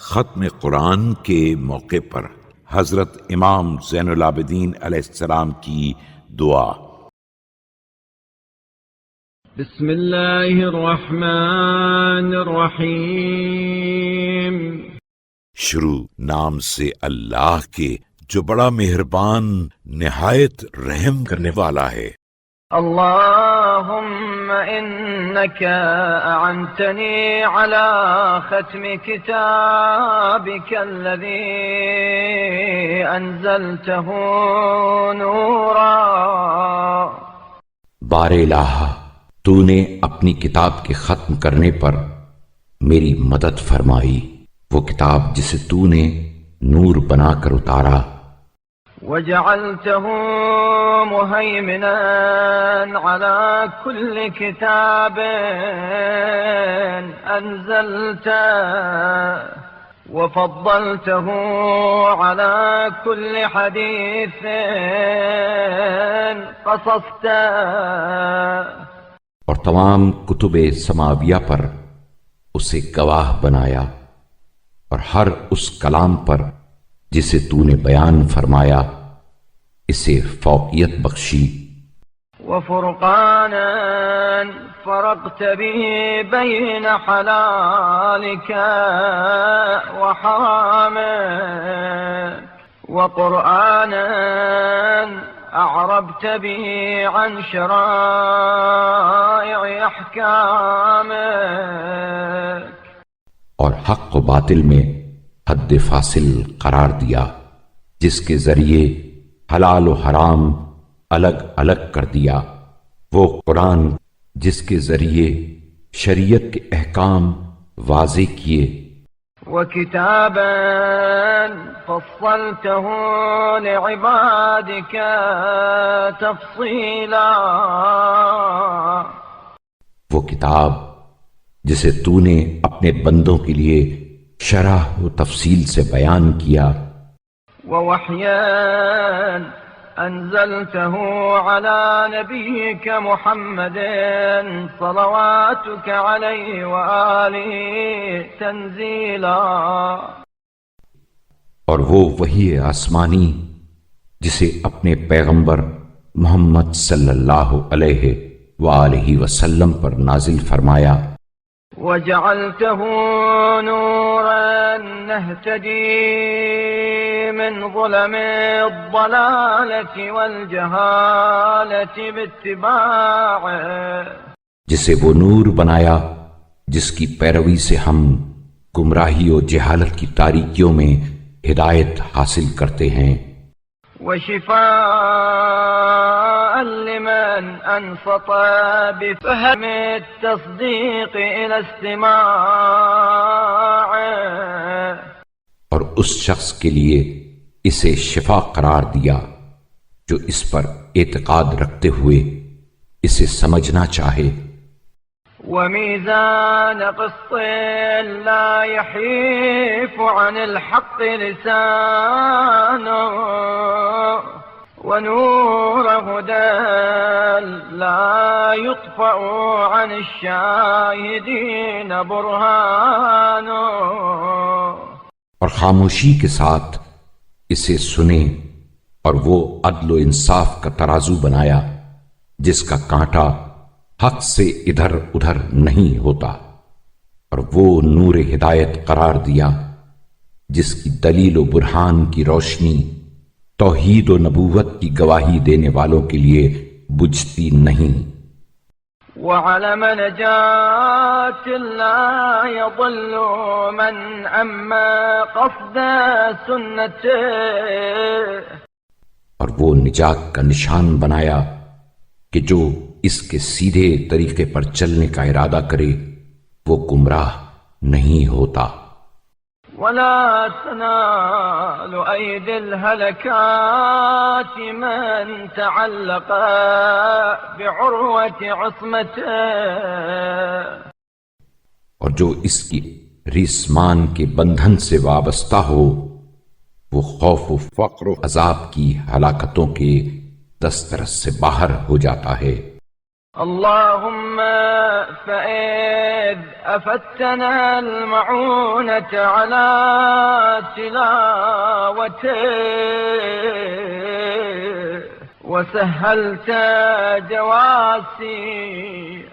ختم قرآن کے موقع پر حضرت امام زین العابدین علیہ السلام کی دعا۔ بسم اللہ الرحمن الرحیم۔ شروع نام سے اللہ کے جو بڑا مہربان نہایت رحم کرنے والا ہے۔ اللهم إنك أعنتني على ختم كتابك الذي أنزلته نورا۔ بار الہ، تو نے اپنی کتاب کے ختم کرنے پر میری مدد فرمائی، وہ کتاب جسے تو نے نور بنا کر اتارا۔ وجعلته مهيمنا على كل كتاب أنزلته وفضلته على كل حديث قصصته، اور تمام کتب سماویہ پر اسے گواہ بنایا، اور ہر اس کلام پر جسے تو نے بیان فرمایا اسے فوقیت بخشی۔ وفرقانا فرقت به بين حلالك وحرامك، وقرآنا أعربت به عن شرائع أحكامك، اور حق و باطل میں حد فاصل قرار دیا، جس کے ذریعے حلال و حرام الگ الگ کر دیا، وہ قرآن جس کے ذریعے شریعت کے احکام واضح کیے۔ وكتابا فصلته لعبادك تفصيلا، وہ کتاب جسے تو نے اپنے بندوں کے لیے شرح و تفصیل سے بیان کیا۔ ووحيا أنزلته على نبيك محمد صلواتك عليه وآله تنزيلا، اور وہ وحی آسمانی جسے اپنے پیغمبر محمد صلی اللہ علیہ وآلہ وسلم پر نازل فرمایا۔ وجعلته نورا نهتدي من ظلم الضلالة والجهالة باتباعه، جسے وہ نور بنایا جس کی پیروی سے ہم گمراہی و جہالت کی تاریکیوں میں ہدایت حاصل کرتے ہیں۔ وشفاء لمن أنصت بفهم التصديق إلى استماع، اور اس شخص کے لیے اسے شفا قرار دیا جو اس پر اعتقاد رکھتے ہوئے اسے سمجھنا چاہے۔ وميزان قسط لا يحيف عن الحق لسانه، ونور هدى لا يطفأ عن الشاهدين برهانه، اور خاموشی کے ساتھ اسے سنے، اور وہ عدل و انصاف کا ترازو بنایا جس کا کانٹا حق سے ادھر ادھر نہیں ہوتا، اور وہ نور ہدایت قرار دیا جس کی دلیل و برہان کی روشنی توحید و نبوت کی گواہی دینے والوں کے لیے بجھتی نہیں۔ وعلم نجاة لا يضل من أما قصد سنته، اور وہ نجات کا نشان بنایا کہ جو اس کے سیدھے طریقے پر چلنے کا ارادہ کرے وہ گمراہ نہیں ہوتا۔ ولا تنال أيدي الهلكات من تعلق بعروة عصمته، اور جو اس کی ریسمان کے بندھن سے وابستہ ہو وہ خوف و فقر و عذاب کی ہلاکتوں کے دسترس سے باہر ہو جاتا ہے۔ اللهم فإذ أفتنا المعونة على تلاوته وسهلت جواسي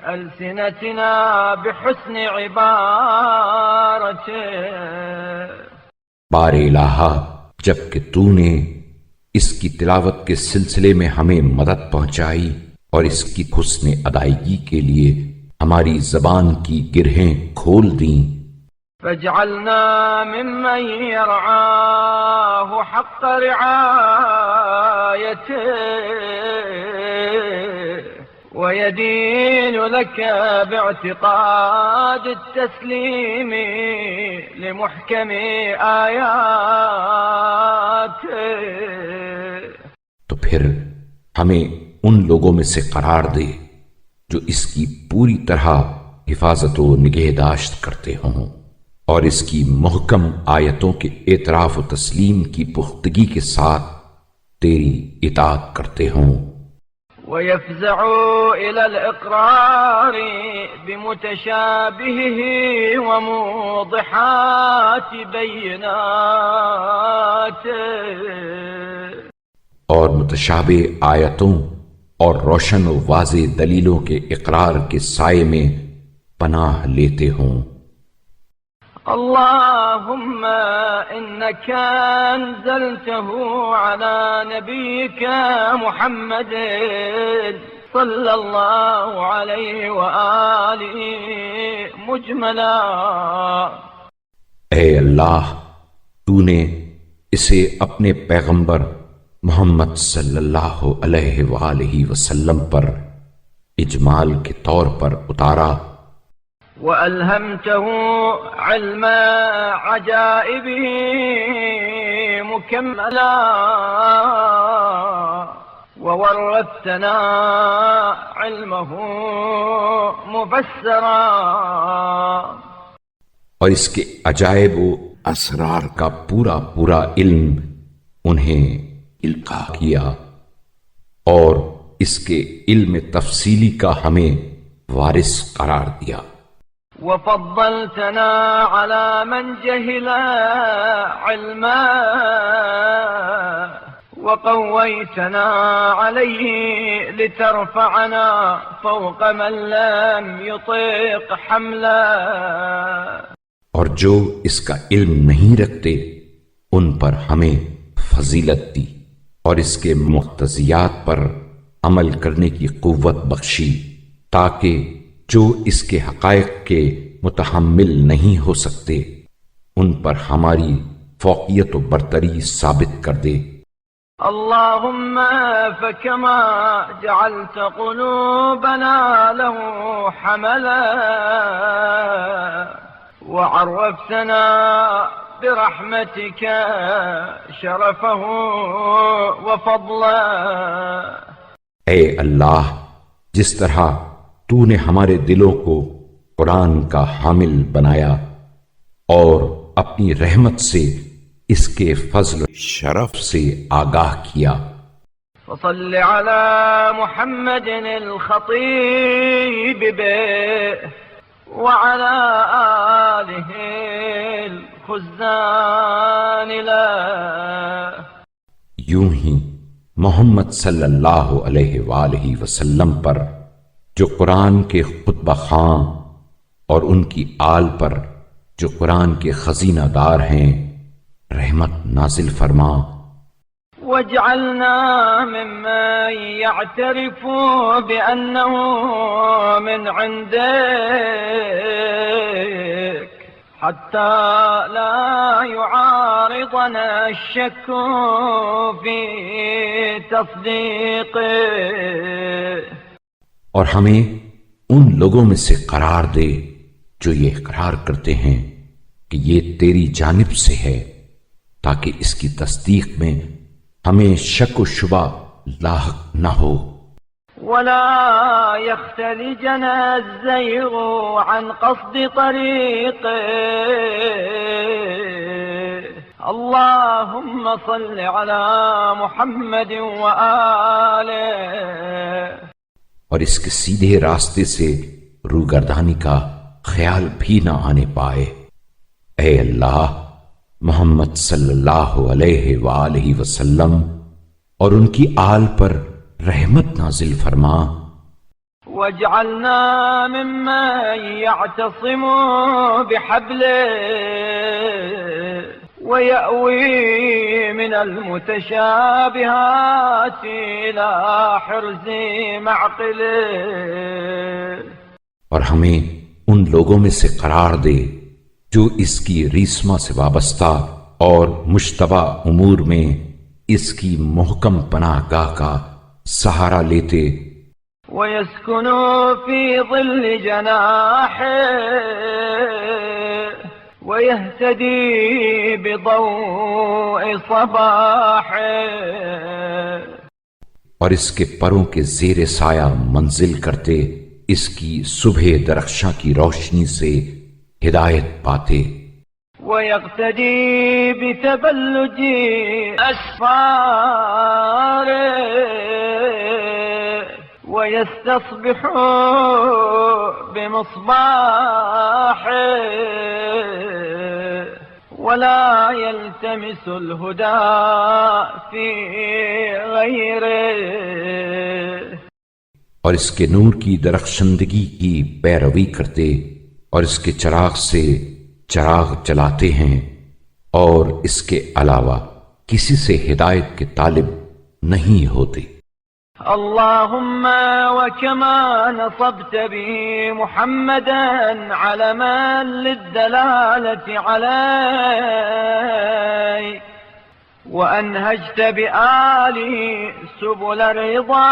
ألسنتنا بحسن عبارته. بار الہا، جب کہ تو نے اس کی تلاوت کے سلسلے میں ہمیں مدد پہنچائی اور اس کی حسن ادائیگی کے لیے ہماری زبان کی گرہیں کھول دیں، فاجعلنا ممن يرعاه حق رعايته ويدين لك باعتقاد التسليم لمحكم آياته. تو پھر ہمیں ان لوگوں میں سے قرار دے جو اس کی پوری طرح حفاظت و نگہداشت کرتے ہوں اور اس کی محکم آیتوں کے اعتراف و تسلیم کی پختگی کے ساتھ تیری اطاعت کرتے ہوں. ويفزع إلى الإقرار بمتشابهه وموضحات بيناته، اور متشابہ آیتوں اور روشن و واضح دلیلوں کے اقرار کے سائے میں پناہ لیتے ہوں. اللهم إنك أنزلته على نبيك محمد صلى الله عليه وآله مجملا. اے اللہ، تو نے اسے اپنے پیغمبر محمد صلی اللہ علیہ وآلہ وسلم پر اجمال کے طور پر اتارا، وألهمته علم عجائبه مكملا وورثتنا علمه مفسرا، اور اس کے عجائب و اسرار کا پورا پورا علم انہیں القا کیا اور اس کے علم تفصیلی کا ہمیں وارث قرار دیا. وفضلتنا على من جهل علما وقويتنا عليه لترفعنا فوق من لم يطيق حملا. اور جو اس کا علم نہیں رکھتے ان پر ہمیں فضیلت دی اور اس کے مقتضیات پر عمل کرنے کی قوت بخشی، تاکہ جو اس کے حقائق کے متحمل نہیں ہو سکتے ان پر ہماری فوقیت و برتری ثابت کر دے. اللهم فكما جعلت قلوبنا له حملا وعرفتنا برحمتك شرفه وفضلا. اے اللہ، جس طرح تو نے ہمارے دلوں کو قرآن کا حامل بنایا اور اپنی رحمت سے اس کے فضل و شرف سے آگاہ کیا، فصل على محمد الخطيب به وعلى آله الخزان له. یوں ہی محمد صلی اللہ علیہ وآلہ وسلم پر جو قرآن کے خطبہ خواں اور ان کی آل پر جو قرآن کے خزینہ دار ہیں رحمت نازل فرما. واجعلنا ممن يعترف بأنه من عندك حتى لا يعارضنا الشك في تصديقه. اور ہمیں ان لوگوں میں سے قرار دے جو یہ اقرار کرتے ہیں کہ یہ تیری جانب سے ہے، تاکہ اس کی تصدیق میں ہمیں شک و شبہ لاحق نہ ہو. ولا يختلجنا الزيغ عن قصد طريقه. اللهم صل على محمد وآله. اور اس کے سیدھے راستے سے روگردانی کا خیال بھی نہ آنے پائے۔ اے اللہ، محمد صلی اللہ علیہ وآلہ وسلم اور ان کی آل پر رحمت نازل فرما۔ واجعلنا ممن يعتصم بحبله ويأوي من المتشابهات إلى حرز معقله، اور ہمیں ان لوگوں میں سے قرار دے جو اس کی ریسما سے وابستہ اور مشتبہ امور میں اس کی محکم پناہ گاہ کا سہارا لیتے، ويسكنوا في ظل جناحه ويهتدي بضوء صباحه، اور اس کے پروں کے زیر سایہ منزل کرتے اس کی صبح درخشاں کی روشنی سے ہدایت پاتے، ويقتدي بتبلج أسفاره ويستصبح بمصباحه ولا يلتمس الهدى في غيره، اور اس کے نور کی درخشندگی کی پیروی کرتے اور اس کے چراغ سے چراغ جلاتے ہیں، اور اس کے علاوہ کسی سے ہدایت کے طالب نہیں ہوتے۔ اللهم وكما نصبت به محمدا علما للدلالة عليك وأنهجت بآله سبل الرضا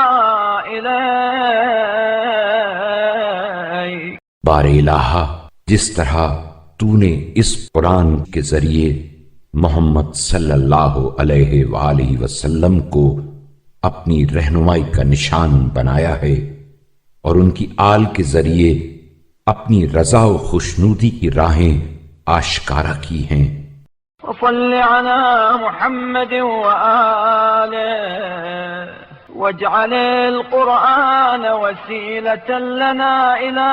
إليك، بار الہ، جس طرح تو نے اس قرآن کے ذریعے محمد صلی اللہ علیہ وآلہ وسلم کو اپنی رہنمائی کا نشان بنایا ہے اور ان کی آل کے ذریعے اپنی رضا و خوشنودی کی راہیں آشکارا کی ہیں۔ وصل على محمد وآله واجعل القرآن وسيلة لنا إلى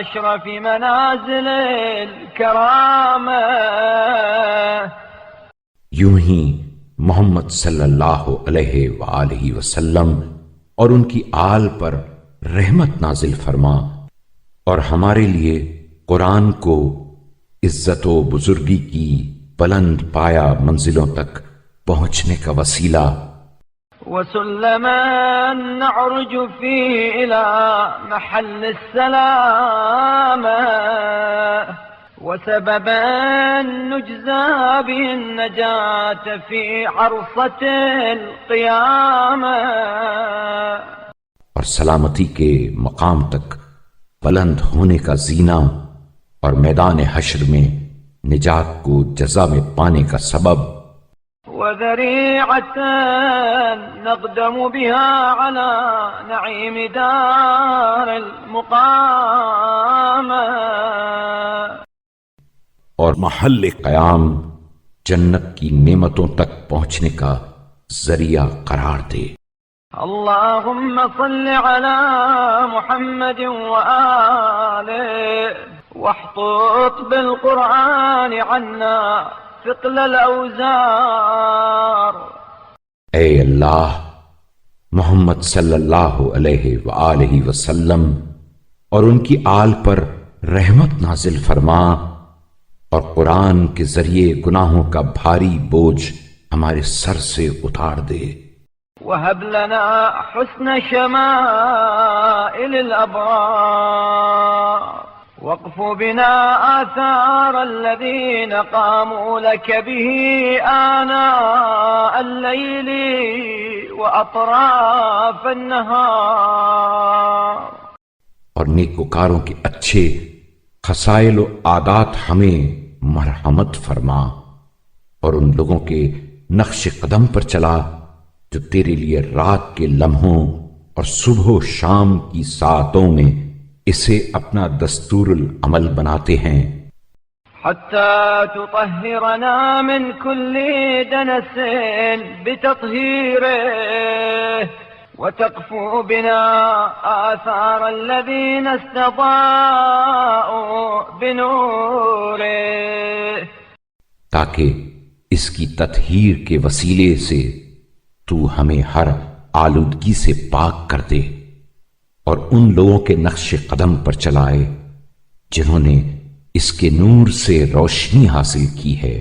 أشرف منازل الكرامة، یوں ہی محمد صلی اللہ علیہ وآلہ وسلم اور ان کی آل پر رحمت نازل فرما، اور ہمارے لیے قرآن کو عزت و بزرگی کی بلند پایا منزلوں تک پہنچنے کا وسیلہ، وسلما نعرج فيه إلى محل السلامة، وسببا نجزى به النجاة في عرصة القيامة، اور سلامتی کے مقام تک بلند ہونے کا زینہ اور میدان حشر میں نجات کو جزا میں پانے کا سبب، وذريعة نقدم بها على نعيم دار المقامة، اور محل قیام جنت کی نعمتوں تک پہنچنے کا ذریعہ قرار دے۔ اللهم صل على محمد وآله واحطط بالقرآن عنا ثقل الأوزار، اے اللہ، محمد صلی اللہ علیہ وآلہ وسلم اور ان کی آل پر رحمت نازل فرما، اور قرآن کے ذریعے گناہوں کا بھاری بوجھ ہمارے سر سے اتار دے۔ وهب لنا حسن شمائل الأبرار، واقف بنا آثار الذين قاموا لك به آناء الليل وأطراف النهار، اور نیکوکاروں کے اچھے خصائل و عادات ہمیں مرحمت فرما، اور ان لوگوں کے نقش قدم پر چلا جو تیرے لیے رات کے لمحوں اور صبح و شام کی ساعتوں میں اسے اپنا دستور العمل بناتے ہیں، حتى تطهرنا من كل دنس بتطهيره وتقفو بنا آثار الذين استضاءوا بنوره، تاکہ اس کی تطہیر کے وسیلے سے تو ہمیں ہر آلودگی سے پاک کر دے اور ان لوگوں کے نقش قدم پر چلائے جنہوں نے اس کے نور سے روشنی حاصل کی ہے۔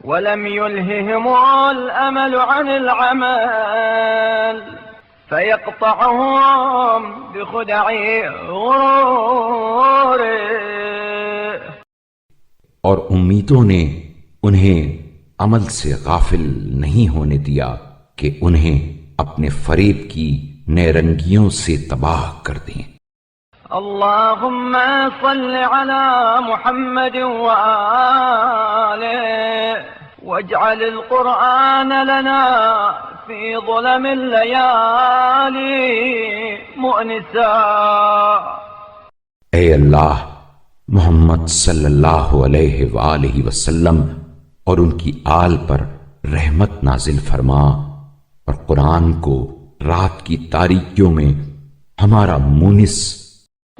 ولم يلههم الأمل عن العمل فيقطعهم بخدع غروره، اور امیدوں نے انہیں عمل سے غافل نہیں ہونے دیا کہ انہیں اپنے فریب کی نیرنگیوں سے تباہ کر دیں۔ اللهم صل على محمد وآله واجعل القرآن لنا في ظلم الليالي مؤنسا۔ اے اللہ، محمد صلی اللہ علیہ وآلہ وسلم اور ان کی آل پر رحمت نازل فرما اور قرآن کو رات کی تاریکیوں میں ہمارا مونس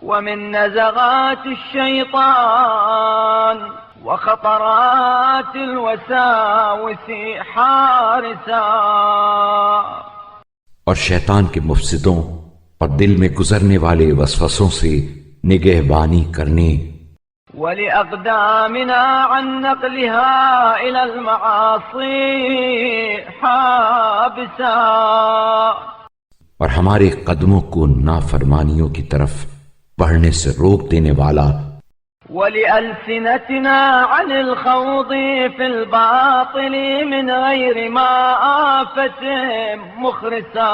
ومن نزغات الشيطان وخطرات الوساوس حارسا، اور شیطان کے مفسدوں اور دل میں گزرنے والے وسوسوں سے نگہبانی کرنے، ولأقدامنا عن نقلها إلى المعاصي حابسا، اور ہمارے قدموں کو نافرمانیوں کی طرف بڑھنے سے روک دینے والا، ولألسنتنا عن الخوض في الباطل من غير ما آفة مخرسا،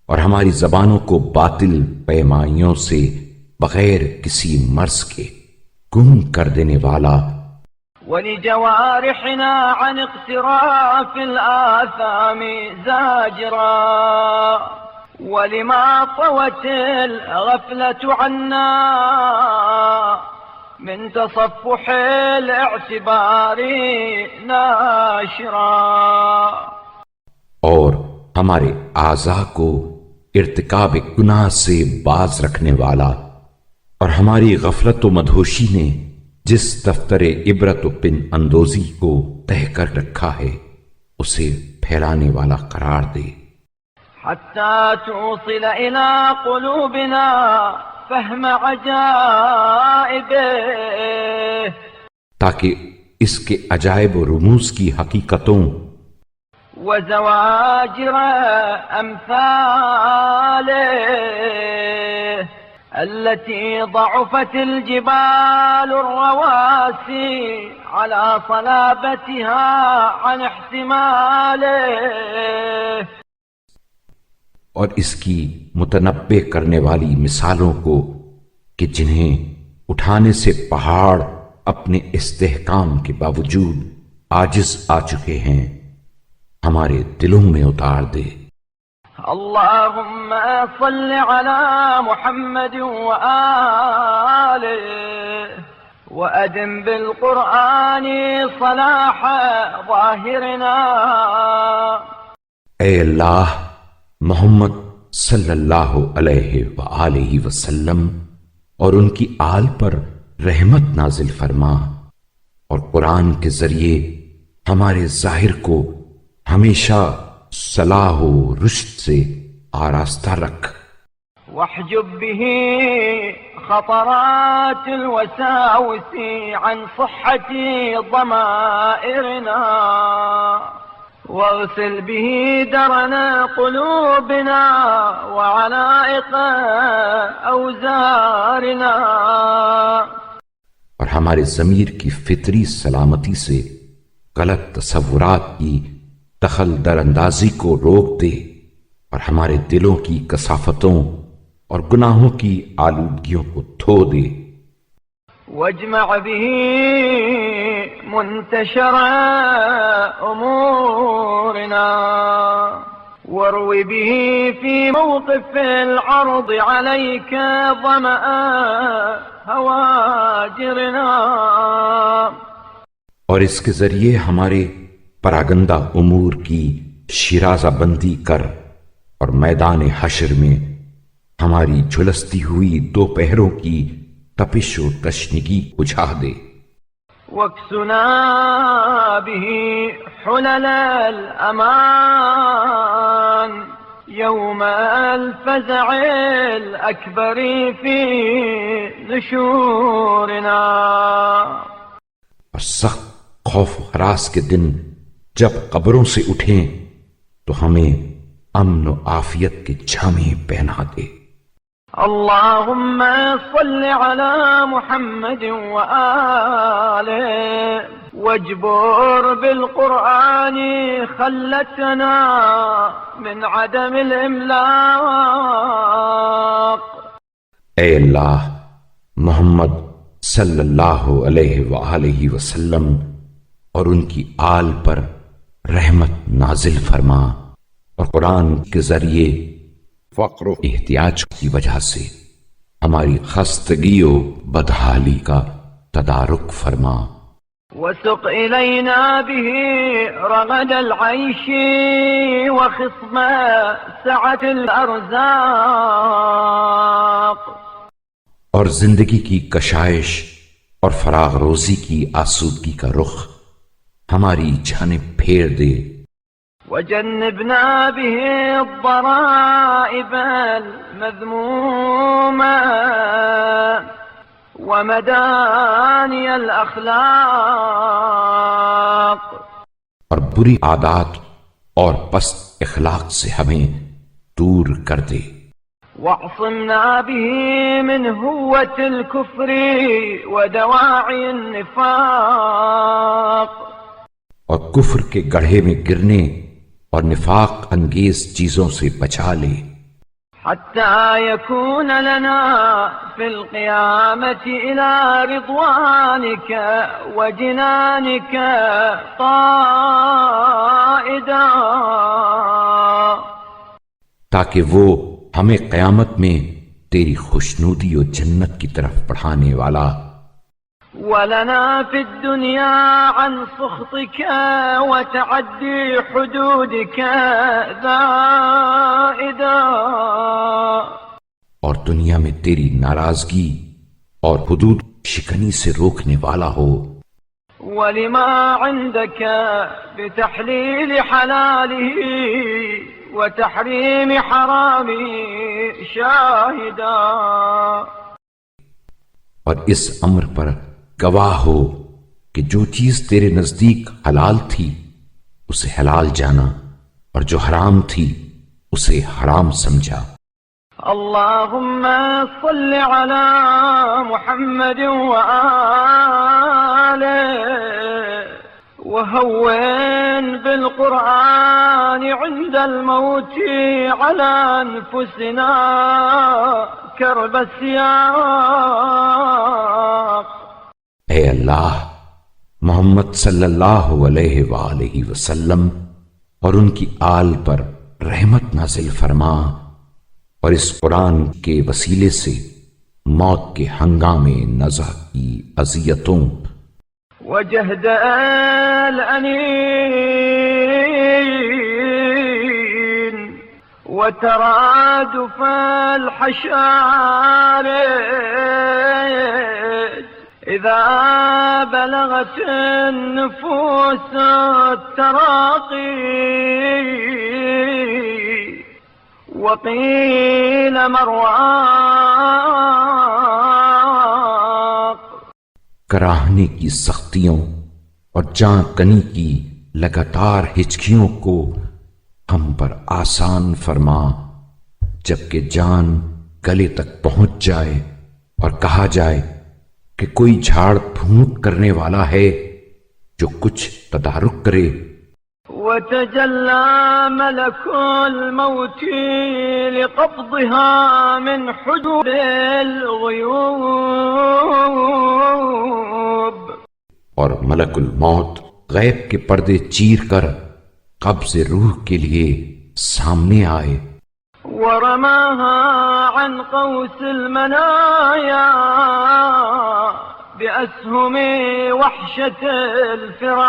اور ہماری زبانوں کو باطل پیمائیوں سے بغیر کسی مرض کے گم کر دینے والا، ولجوارحنا عن اقتراف الآثام زاجرا، ولما طوت الغفلة عنا من تصفح الاعتبار ناشرا، اور ہمارے اعضاء کو ارتکاب گناہ سے باز رکھنے والا، اور ہماری غفلت و مدہوشی نے جس دفتر عبرت و پن اندوزی کو تہ کر رکھا ہے اسے پھیلانے والا قرار دے، حتى توصل إلى قلوبنا فهم عجائبه، تاکہ اس کے عجائب و رموز کی حقیقتوں وزواجر أمثاله التي ضعفت الجبال الرواسي على صلابتها عن احتماله، اور اس کی متنبع کرنے والی مثالوں کو کہ جنہیں اٹھانے سے پہاڑ اپنے استحکام کے باوجود عاجز آ چکے ہیں ہمارے دلوں میں اتار دے۔ اللهم صل على محمد وآله وأدم بالقرآن صلاح ظاهرنا، اے اللہ، محمد صلی اللہ علیہ وآلہ وسلم اور ان کی آل پر رحمت نازل فرما اور قرآن کے ذریعے ہمارے ظاہر کو ہمیشہ صلاح و رشد سے آراستہ رکھ، واحجب به خطرات الوساوس عن صحة ضمائرنا، واغسل به درنا قلوبنا وعلائق أوزارنا، اور ہمارے ضمیر کی فطری سلامتی سے غلط تصورات کی دخل در اندازی کو روک دے اور ہمارے دلوں کی کثافتوں اور گناہوں کی آلودگیوں کو دھو دے، واجمع به منتشر أمورنا، واروي به في موقف العرض عليك ظمأ هواجرنا، اور اس کے ذریعے ہمارے پراگندہ امور کی شیرازہ بندی کر اور میدان حشر میں ہماری جھلستی ہوئی دوپہروں کی تپش و تشنگی بجھا دے۔ واكسنا به حلل الأمان يوم الفزع الأكبر في نشورنا، اور سخت خوف و ہراس کے دن جب قبروں سے اٹھیں تو ہمیں امن و عافیت کے جامے پہنا دے۔ اللهم صل على محمد وآله واجبر بالقرآن خلتنا من عدم الإملاق۔ اے اللہ، محمد صلی اللہ علیہ وآلہ وسلم اور ان کی آل پر رحمت نازل فرما، اور قرآن کے ذریعے فقر و احتیاج کی وجہ سے ہماری خستگی و بدحالی کا تدارک فرما۔ وسق إلينا به رغد العيش وخصم سعة الأرزاق، اور زندگی کی کشائش اور فراغ روزی کی آسودگی کا رخ ہماری جانب پھیر دے۔ وجنبنا به الضرائب المذمومة ومداني الأخلاق، اور بری عادات اور پست اخلاق سے ہمیں دور کر دے۔ واعصمنا به من هوة الكفر ودواعي النفاق، اور کفر کے گڑھے میں گرنے اور نفاق انگیز چیزوں سے بچا لے، حتى يكون لنا في القيامة إلى رضوانك وجنانك قائدا، تاکہ وہ ہمیں قیامت میں تیری خوشنودی و جنت کی طرف بڑھانے والا، ولنا في الدنيا عن سخطك وتعدي حدودك زائدا، اور دنیا میں تیری ناراضگی اور حدود شکنی سے روکنے والا ہو، ولما عندك بتحليل حلاله وتحريم حرامه شاهدا، اور اس امر پر گواہ ہو کہ جو چیز تیرے نزدیک حلال تھی اسے حلال جانا، اور جو حرام تھی اسے حرام سمجھا۔ اللهم صل على محمد وآله وهون بالقرآن عند الموت على أنفسنا كرب السياق۔ اے اللہ، محمد صلی اللہ علیہ وآلہ وسلم اور ان کی آل پر رحمت نازل فرما، اور اس قرآن کے وسیلے سے موت کے ہنگامے نزع کی اذیتوں وجهد الأنين وترادف الحشارج إذا بلغت النفوس التراقي وقيل مرواق، کراہنے کی سختیوں اور جاں کنی کی لگاتار ہچکیوں کو ہم پر آسان فرما، جبکہ جان گلے تک پہنچ جائے اور کہا جائے کہ کوئی جھاڑ پھونک کرنے والا ہے جو کچھ تدارک کرے۔ وتجلى ملك الموت لقبضها من حجب الغيوب، اور ملک الموت غیب کے پردے چیر کر قبض روح کے لیے سامنے آئے، ورماها عن قوس المنايا بأسهم وحشة الفراق،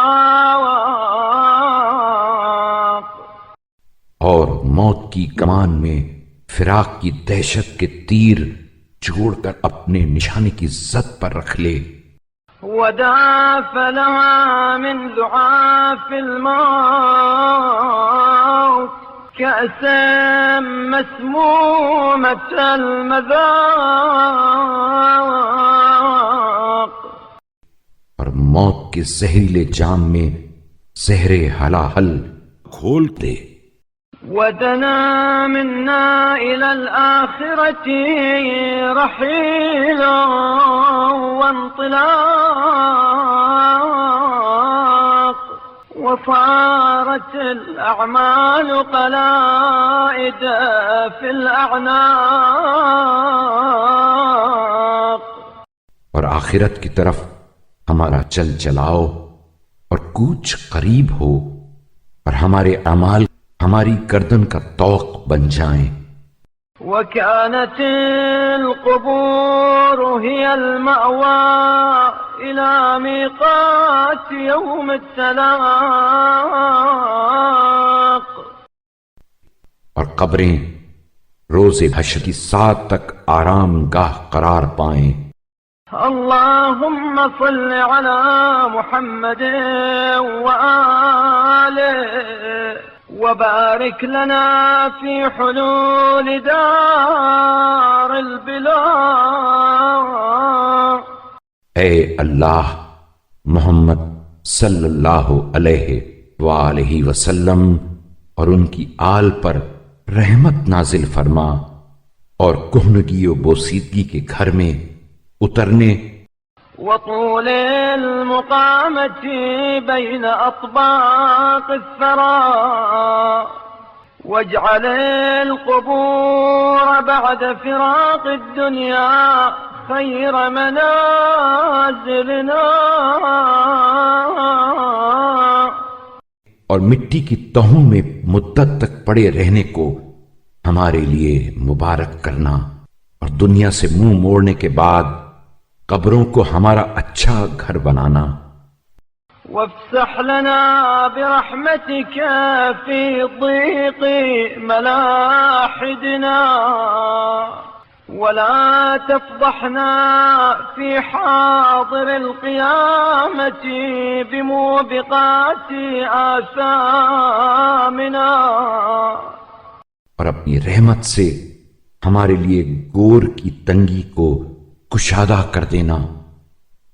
اور موت کی کمان میں فراق کی دہشت کے تیر جوڑ کر اپنے نشانے کی زد پر رکھ لے. وداف لها من ضعاف الموت كأسا مسمومة المذاق. اور موت کے زہریلے جام میں زہر ہلاہل کھول دے. ودنا منا إلى الآخرة رحيلا وانطلاق وصارت الأعمال قلائد في الأعناق. اور آخرت کی طرف ہمارا چل چلاؤ اور کوچ قریب ہو اور ہمارے اعمال ہماری گردن کا طوق بن جائیں. وكانت القبور هي المأوى إلى ميقات يوم التلاق. اور قبریں روز حشر کی سات تک آرام گاہ قرار پائیں. اللهم صل على محمد وآله وبارك لنا في حلول دار البلاء. اے اللہ محمد صلی اللہ علیہ وآلہ وسلم اور ان کی آل پر رحمت نازل فرما اور کہنگی و بوسیدگی کے گھر میں اترنے وطول المقامة بين أطباق الثرى واجعل القبور بعد فراق الدنيا خير منازلنا. اور مٹی کی تہوں میں مدت تک پڑے رہنے کو ہمارے لیے مبارک کرنا اور دنیا سے منہ موڑنے کے بعد قبروں کو ہمارا اچھا گھر بنانا. وافسح لنا برحمتك في ضيق ملاحدنا ولا تفضحنا في حاضر القيامة بموبقات آثامنا. اور اپنی رحمت سے ہمارے لیے گور کی تنگی کو کشادہ کر دینا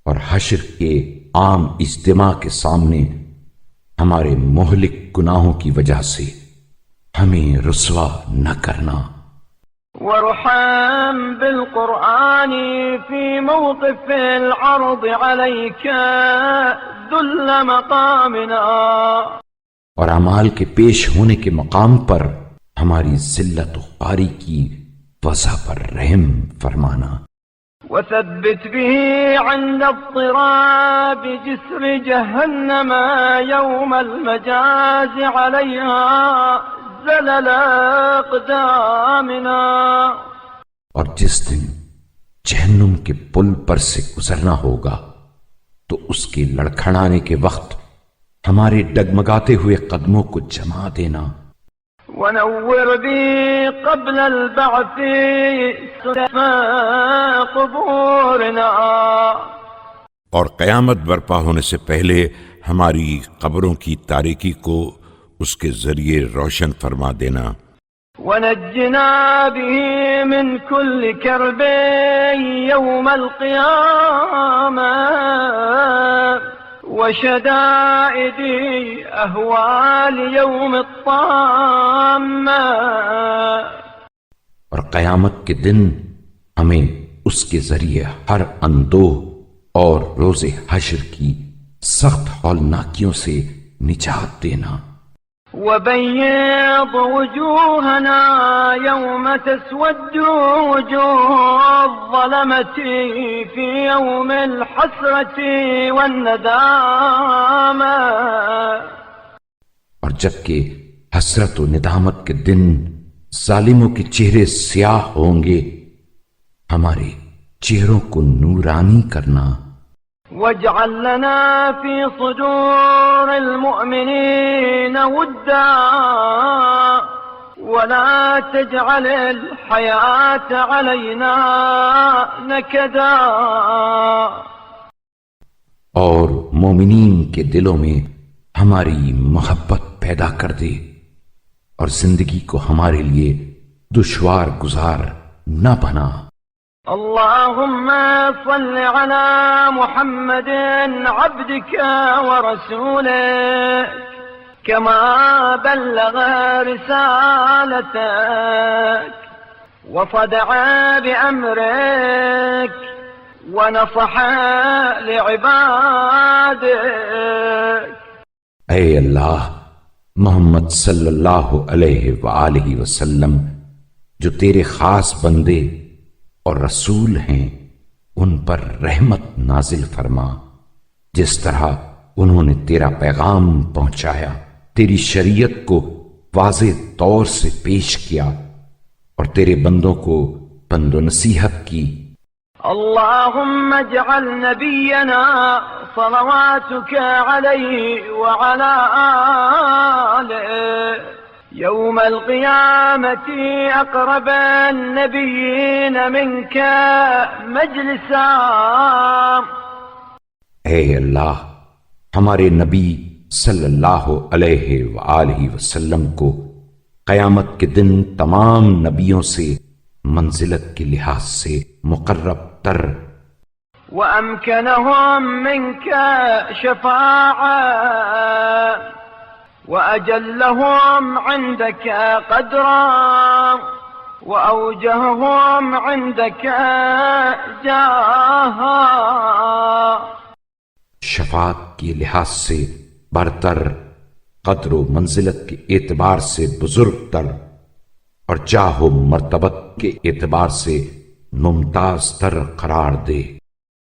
اور حشر کے عام اجتماع کے سامنے ہمارے مہلک گناہوں کی وجہ سے ہمیں رسوا نہ کرنا. وارحم بالقرآن في موقف العرض عليك ذل مقامنا. اور اعمال کے پیش ہونے کے مقام پر ہماری ذلت و خواری کی وضع پر رحم فرمانا. وثبت به عند اضطراب جسر جهنم يوم المجاز عليها زلل اقدامنا. اور جس دن جہنم کے پل پر سے گزرنا ہوگا تو اس کے لڑکھڑانے کے وقت ہمارے ڈگمگاتے ہوئے قدموں کو جما دینا. ونور بي قبل البعث سلفا قبورنا. اور قیامت برپا ہونے سے پہلے ہماری قبروں کی تاریکی کو اس کے ذریعے روشن فرما دینا. ونجنا به من كل كرب يوم القيامة وشدائد أهوال يوم الطامة. اور قیامت کے دن ہمیں اس کے ذریعے ہر اندوہ اور روز حشر کی سخت ہولناکیوں سے نجات دینا. وبيض وجوهنا يوم تسود وجوه الظلمة في يوم الحسرة والندامة. اور جبکہ حسرت و ندامت کے دن ظالموں کے چہرے سیاہ ہوں گے ہمارے چہروں کو نورانی کرنا. واجعل لنا في صدور المؤمنين ودا ولا تجعل الحياة علينا نكدا. اور مومنین کے دلوں میں ہماری محبت پیدا کر دے اور زندگی کو ہمارے لیے دشوار گزار نہ بنا. اللهم صل على محمد عبدك ورسولك كما بلغ رسالتك وصدع بأمرك ونصح لعبادك. اے اللہ، محمد صلی اللہ علیہ وآلہ وسلم جو تیرے خاص بندے اور رسول ہیں ان پر رحمت نازل فرما، جس طرح انہوں نے تیرا پیغام پہنچایا، تیری شریعت کو واضح طور سے پیش کیا اور تیرے بندوں کو پند و نصیحت کی. اللهم اجعل نبينا صلواتك عليه وعلى آله يوم القيامة أقرب النبيين منك مجلسا. اے اللہ، ہمارے نبی صلی اللہ علیہ وآلہ وسلم کو قیامت کے دن تمام نبیوں سے منزلت کے لحاظ سے مقرب تر وأمكنهم منك شفاعة وأجلهم عندك قدرا وأوجههم عندك جاها. شفاعت کے لحاظ سے برتر، قدر و منزلت کے اعتبار سے بزرگ تر اور جاہ و مرتبت کے اعتبار سے ممتاز تر قرار دے.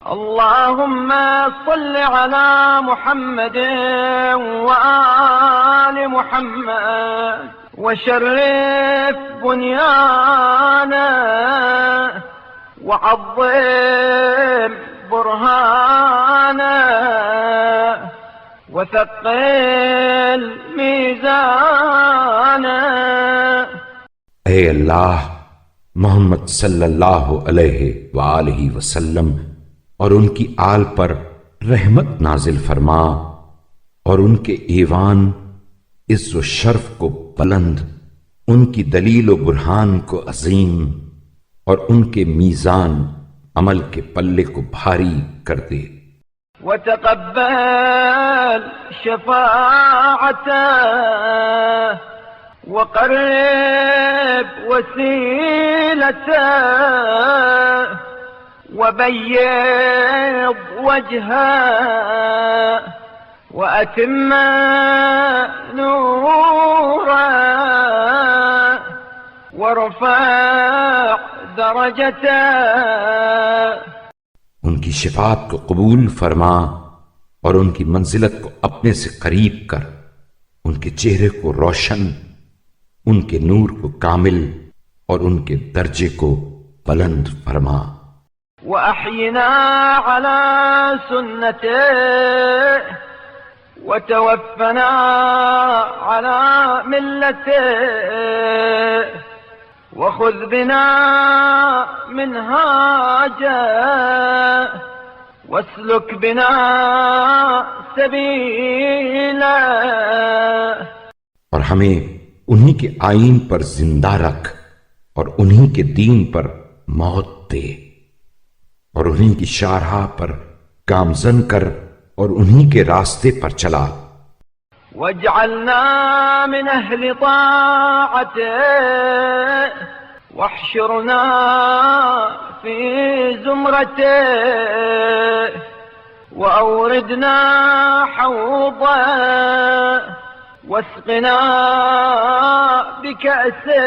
اللهم صل على محمد وآل محمد وشرف بنيانه وعظم برهانه وثقل ميزانه. اے اللہ، محمد صلی اللہ علیہ وآلہ وسلم اور ان کی آل پر رحمت نازل فرما اور ان کے ایوان عز و شرف کو بلند، ان کی دلیل و برہان کو عظیم اور ان کے میزان عمل کے پلے کو بھاری کر دے. وتقبل شفاعته وقرب وسيلته وبيض وجهه وأتم نوره وارفع درجته. ان کی شفاعت کو قبول فرما اور ان کی منزلت کو اپنے سے قریب کر، ان کے چہرے کو روشن، ان کے نور کو کامل اور ان کے درجے کو بلند فرما. وأحينا على سنته وتوفنا على ملته وخذ بنا منهاجه واسلك بنا سبيله. اور ہمیں انہی کے آئین پر زندہ رکھ اور انہی کے دین پر موت دے اور انہی کی شاہراہ پر گامزن کر اور انہی کے راستے پر چلا. واجعلنا من أهل طاعته واحشرنا في زمرته وأوردنا حوضه واسقنا بكأسه.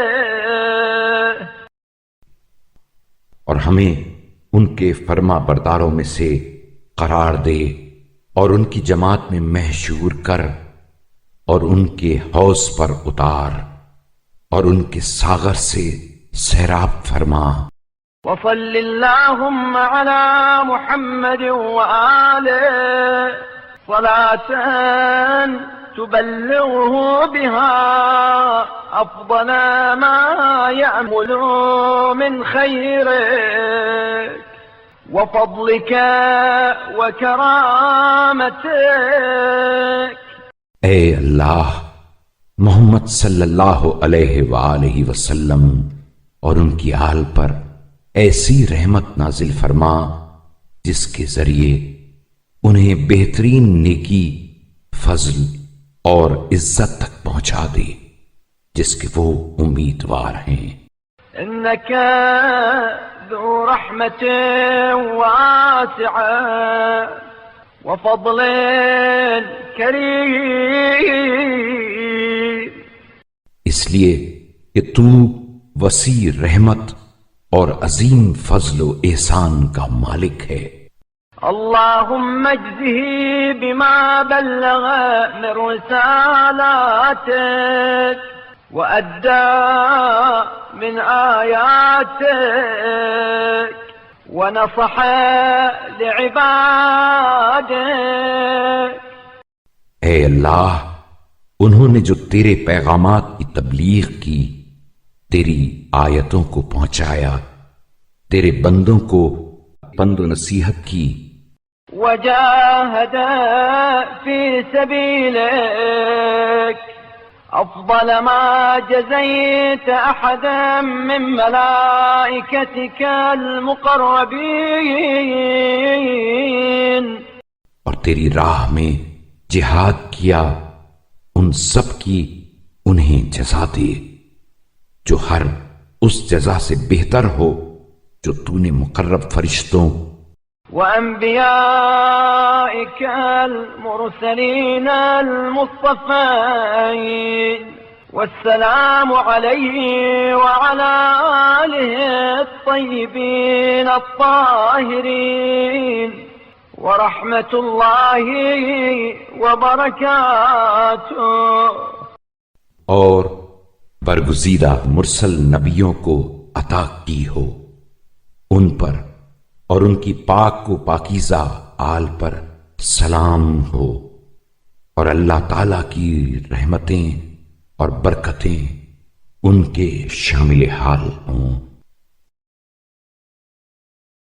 اور ہمیں ان کے فرما برداروں میں سے قرار دے اور ان کی جماعت میں محشور کر اور ان کے حوض پر اتار اور ان کے ساغر سے سیراب فرما. وصل اللهم على محمد وآله صلاة تبلغه بها أفضل ما يعمل من خيرك وفضلك وكرامتك. اے اللہ، محمد صلی اللہ علیہ وآلہ وسلم اور ان کی آل پر ایسی رحمت نازل فرما جس کے ذریعے انہیں بہترین نیکی، فضل اور عزت تک پہنچا دے جس کے وہ امیدوار ہیں۔ إنك ذو رحمة واسعة وفضل كريم. اس لیے کہ تو وسیع رحمت اور عظیم فضل و احسان کا مالک ہے۔ اللهم اجزه بما بلغ من رسالاتك وأدى من آياتك ونصح لعبادك. اے اللہ، انہوں نے جو تیرے پیغامات کی تبلیغ کی، تیری آیتوں کو پہنچایا، تیرے بندوں کو پند و نصیحت کی، وجاهد في سبيلك أفضل ما جزيت أحدا من ملائكتك المقربين. اور تیری راہ میں جہاد کیا، ان سب کی انہیں جزا دے جو ہر اس جزا سے بہتر ہو جو تو نے مقرب فرشتوں وأنبيائك المرسلين المصطفين. والسلام عليه وعلى آله الطيبين الطاهرين ورحمة الله وبركاته. اور برگزیدہ مرسل نبیوں کو عطا کی ہو، ان پر اور ان کی پاک و پاکیزہ آل پر سلام ہو، اور اللہ تعالی کی رحمتیں اور برکتیں ان کے شامل حال ہوں۔